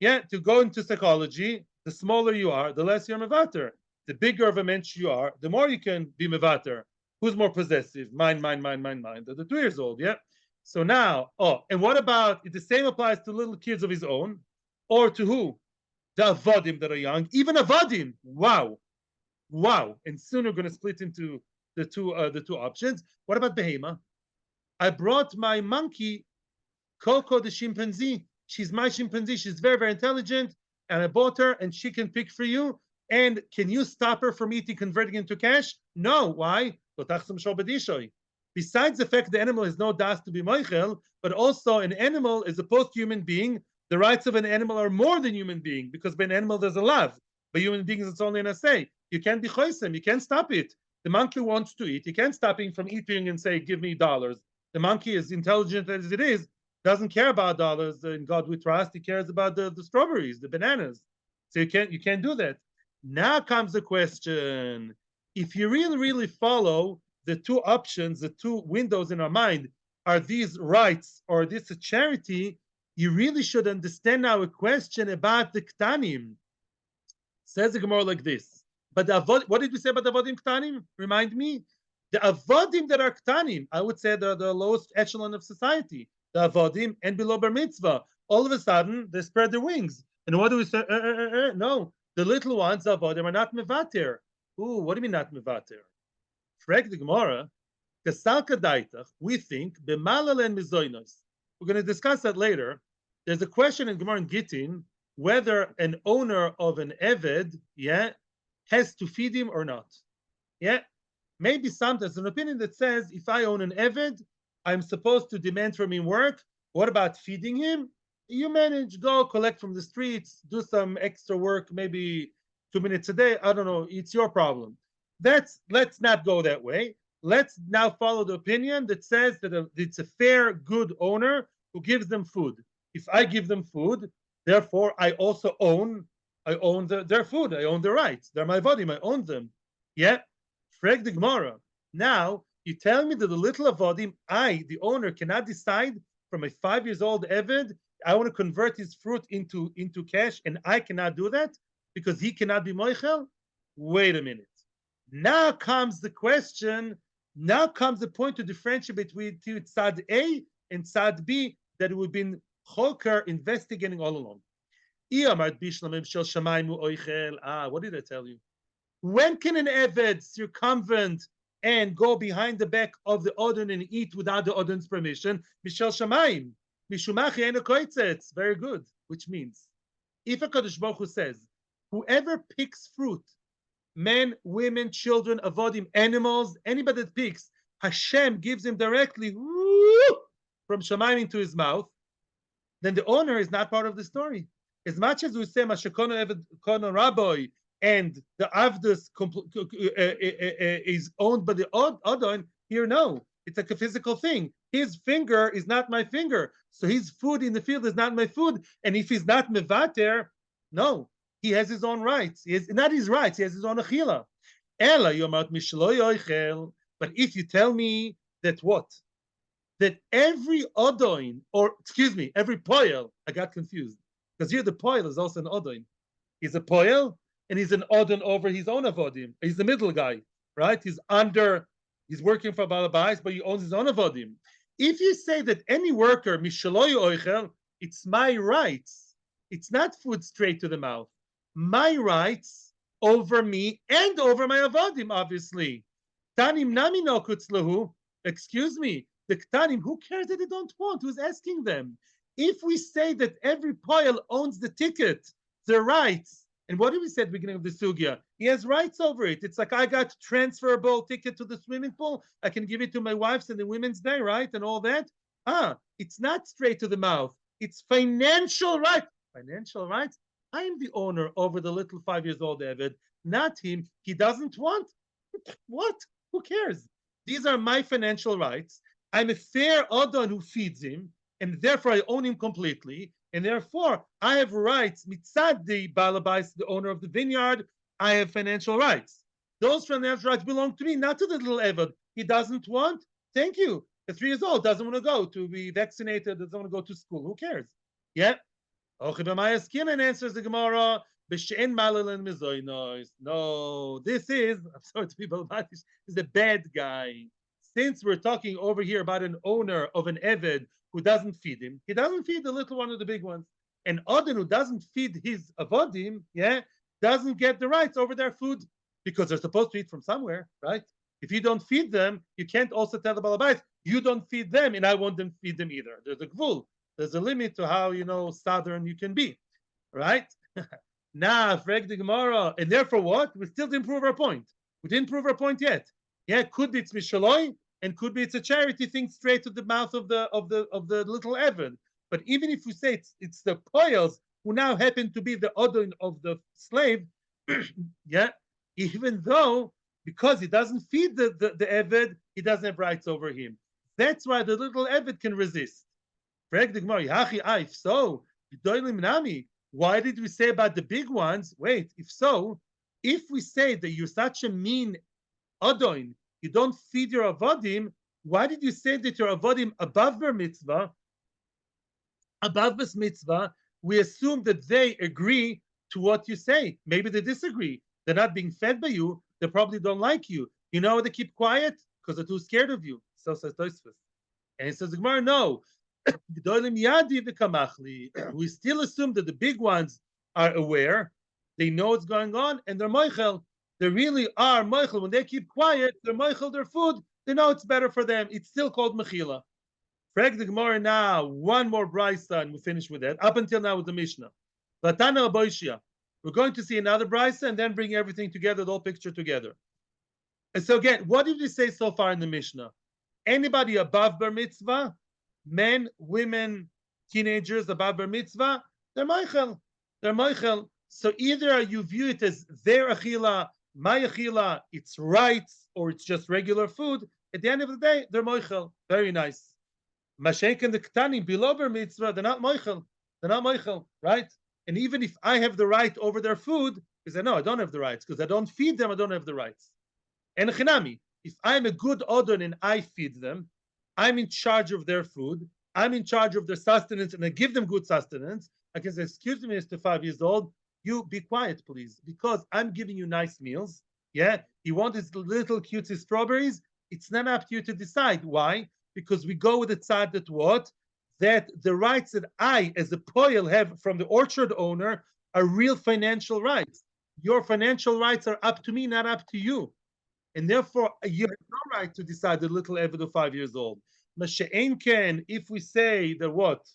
Yeah, to go into psychology, the smaller you are, the less you're mevater. The bigger of a mensch you are, the more you can be mevater. Who's more possessive? Mine, mine, mine, mine, mine. The 2 years old, yeah. So now, and what about the same applies to little kids of his own, or to who? The avodim that are young, even avodim. Wow, wow. And soon we're going to split into the two options. What about behema? I brought my monkey, Coco the chimpanzee. She's my chimpanzee. She's very, very intelligent, and I bought her, and she can pick for you. And can you stop her from eating, converting into cash? No. Why? Besides the fact the animal has no das to be moichel, but also an animal is a post-human being. The rights of an animal are more than human being, because by an animal there's a love. By human beings it's only an assay. You can't be choisem. You can't stop it. The monkey wants to eat. You can't stop him from eating and say, give me dollars. The monkey, as intelligent as it is, doesn't care about dollars. In God we trust. He cares about the strawberries, the bananas. So you can't do that. Now comes the question. If you really follow the two options, the two windows in our mind, are these rights or this a charity, you really should understand now a question about the ktanim. Says the Gemara like this. But what did we say about the avodim ktanim? Remind me. The avodim that are ktanim, I would say they're the lowest echelon of society. The avodim and below bar mitzvah. All of a sudden, they spread their wings. And what do we say? No, the little ones, the avodim, are not mevater. Ooh, what do you mean not mevater? Frag the Gemara, we think, b'malal and mizoinos. We're going to discuss that later. There's a question in Gemara and Gittin whether an owner of an eved, yeah, has to feed him or not. Yeah, maybe sometimes an opinion that says if I own an eved, I'm supposed to demand from him work. What about feeding him? You manage, go collect from the streets, do some extra work, maybe 2 minutes a day. I don't know. It's your problem. Let's not go that way. Let's now follow the opinion that says that it's a fair, good owner who gives them food. If I give them food, therefore I also own their food. I own their rights. They're my avodim. I own them. Yeah. Frag the Gemara. Now you tell me that the little avodim, I, the owner, cannot decide from a 5 years old eved, I want to convert his fruit into cash, and I cannot do that because he cannot be moichel. Wait a minute. Now comes the question. Now comes the point to differentiate between Tzad A and Tzad B that we've been Choker investigating all along. What did I tell you? When can an Eved circumvent and go behind the back of the Odin and eat without the Odin's permission? Mishel Shamayim. Mishumachi eno koitzetz. Very good. Which means, if a Kadosh Baruch Hu says, whoever picks fruit, men, women, children, avodim, animals, anybody that picks, Hashem gives him directly from Shamayim into his mouth, then the owner is not part of the story. As much as we say Mashakono Eved Kono Rabbi and the Avdus is owned by the Odon, here no. It's like a physical thing. His finger is not my finger. So his food in the field is not my food. And if he's not mevater, no. He has his own rights. He has, not his rights, he has his own achila. But if you tell me that what? That every odoin, or excuse me, every poil, I got confused. Because here the poil is also an odoin. He's a poil, and he's an odon over his own avodim. He's the middle guy, right? He's working for Balabais, but he owns his own avodim. If you say that any worker, mishaloy oichel, it's my rights. It's not food straight to the mouth. My rights over me and over my avodim, obviously. Tanim nami no kutzlahu. Excuse me. The ktanim, who cares that they don't want? Who's asking them? If we say that every poil owns the ticket, the rights, And what did we say at the beginning of the sugya? He has rights over it. It's like I got transferable ticket to the swimming pool. I can give it to my wife's in the Women's Day, right? And all that. It's not straight to the mouth. It's financial rights. Financial rights. I am the owner over the little 5 years old Eved, not him. He doesn't want. What? Who cares? These are my financial rights. I'm a fair Adon who feeds him, and therefore I own him completely. And therefore, I have rights. Mitzad the Balabais, the owner of the vineyard, I have financial rights. Those financial rights belong to me, not to the little Eved. He doesn't want. Thank you. At 3 years old, doesn't want to go to be vaccinated, doesn't want to go to school. Who cares? Yeah. And answers the Gemara. No, this is, I'm sorry to be Balabatish, is a bad guy. Since we're talking over here about an owner of an Eved who doesn't feed him, he doesn't feed the little one or the big ones. And Odin who doesn't feed his Avodim, doesn't get the rights over their food because they're supposed to eat from somewhere, right? If you don't feed them, you can't also tell the Balabait, you don't feed them and I won't feed them either. There's a gvul. There's a limit to how, southern you can be, right? Nah, frag the Gemara. And therefore what? We still didn't prove our point. We didn't prove our point yet. Yeah, could be it's Mishaloi, and could be it's a charity thing straight to the mouth of the little Evan. But even if we say it's the poils who now happen to be the Odin of the slave, even though because he doesn't feed the Eved, he doesn't have rights over him. That's why the little Eved can resist. If so, why did we say about the big ones? Wait, if so, if we say that you're such a mean Adon, you don't feed your Avodim, why did you say that your Avodim above Bar Mitzvah, above Bas Mitzvah, we assume that they agree to what you say. Maybe they disagree. They're not being fed by you. They probably don't like you. You know why they keep quiet? Because they're too scared of you. So says Tosfos. And he says, Gemara, no. We still assume that the big ones are aware. They know what's going on, and they're moichel. They really are moichel. When they keep quiet, they're moichel their food. They know it's better for them. It's still called mechila. Frag the Gemara now. One more brisa, and we finish with that. Up until now with the Mishnah. Vatana Aboishia. We're going to see another brisa and then bring everything together, the whole picture together. And so again, what did we say so far in the Mishnah? Anybody above bar mitzvah, men, women, teenagers above bar mitzvah, they're moichel. They're moichel. So either you view it as their achila, my achila, it's rights, or it's just regular food. At the end of the day, they're moichel. Very nice. Mashenk and the Ktanim below bar mitzvah, they're not moichel. They're not moichel, right? And even if I have the right over their food, because I know I don't have the rights, because I don't feed them, I don't have the rights. And chinami, if I'm a good odon and I feed them, I'm in charge of their food, I'm in charge of their sustenance, and I give them good sustenance, I can say, excuse me, Mr. 5 years old, you be quiet, please, because I'm giving you nice meals. Yeah, you want these little cutesy strawberries? It's not up to you to decide. Why? Because we go with the side that what? That the rights that I, as a poil, have from the orchard owner are real financial rights. Your financial rights are up to me, not up to you. And therefore, you have no right to decide the little Eved of 5 years old. Mashe'en ken, if we say that what?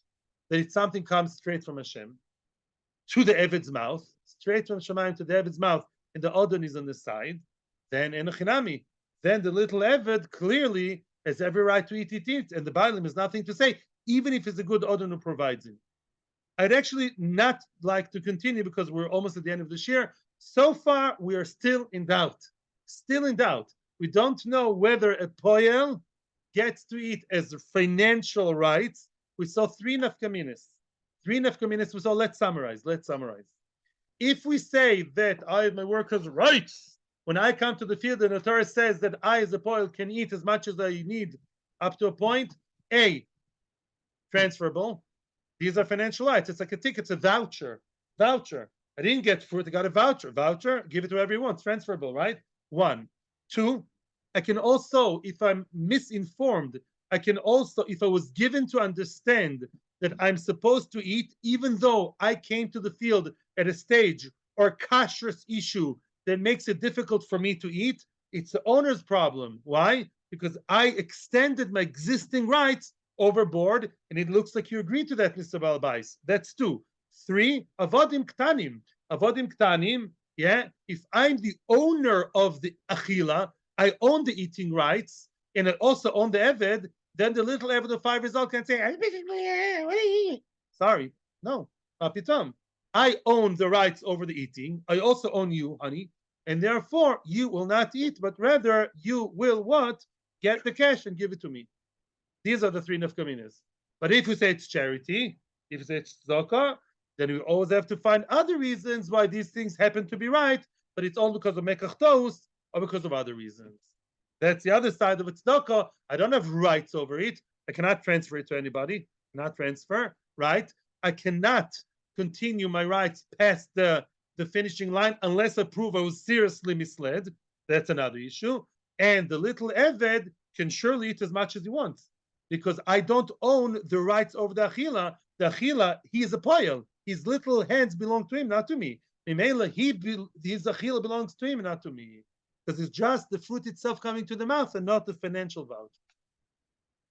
That it's something comes straight from Hashem to the Eved's mouth, straight from Shemayim to the Eved's mouth, and the Odon is on the side, then enochinami, then the little Eved clearly has every right to eat it, and the Bailim has nothing to say, even if it's a good Odon who provides it. I'd actually not like to continue because we're almost at the end of the year. So far, we are still in doubt. Still in doubt. We don't know whether a poel gets to eat as financial rights. We saw three nafkaminis. We saw, let's summarize. If we say that I have my workers' rights, when I come to the field and the Torah says that I as a poel can eat as much as I need up to a point, A, transferable. These are financial rights. It's like a ticket, it's a voucher. I didn't get fruit, I got a voucher, give it to everyone. It's transferable, right? 1. 2, I can also, if I'm misinformed, I can also, if I was given to understand that I'm supposed to eat, even though I came to the field at a stage or kashrus issue that makes it difficult for me to eat, it's the owner's problem. Why? Because I extended my existing rights overboard, and it looks like you agree to that, Mr. Balbais. That's 2. 3, avodim ktanim. Avodim ktanim. Yeah, if I'm the owner of the achila, I own the eating rights, and I also own the eved. Then the little eved of 5 years old can say, "Sorry, no, papitam. I own the rights over the eating. I also own you, honey, and therefore you will not eat, but rather you will what? Get the cash and give it to me." These are the three nafkaminas. But if you say it's charity, if you say it's tzedakah, then we always have to find other reasons why these things happen to be right, but it's all because of mekach tos or because of other reasons. That's the other side of a tzedakah. I don't have rights over it. I cannot transfer it to anybody. Not transfer, right? I cannot continue my rights past the finishing line unless I prove I was seriously misled. That's another issue. And the little Eved can surely eat as much as he wants because I don't own the rights over the Achila. The Achila, he is a poil. His little hands belong to him, not to me. His Achila belongs to him, not to me. Because it's just the fruit itself coming to the mouth and not the financial voucher.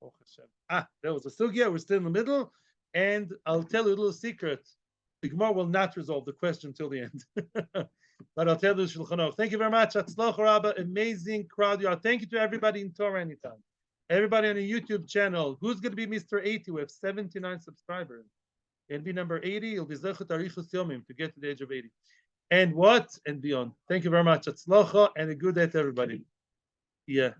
Oh, there was a sugya. We're still in the middle. And I'll tell you a little secret. The Gemara will not resolve the question till the end. But I'll tell you the Shulchan Aruch. Thank you very much. Hatzlach Rabba. Amazing crowd you are. Thank you to everybody in Torah Anytime. Everybody on the YouTube channel. Who's going to be Mr. 80? We have 79 subscribers. It'll be number 80. It'll be Zechet Arichus Yomim to get to the age of 80. And what? And beyond. Thank you very much. Hatzlacha and a good day to everybody. Yeah.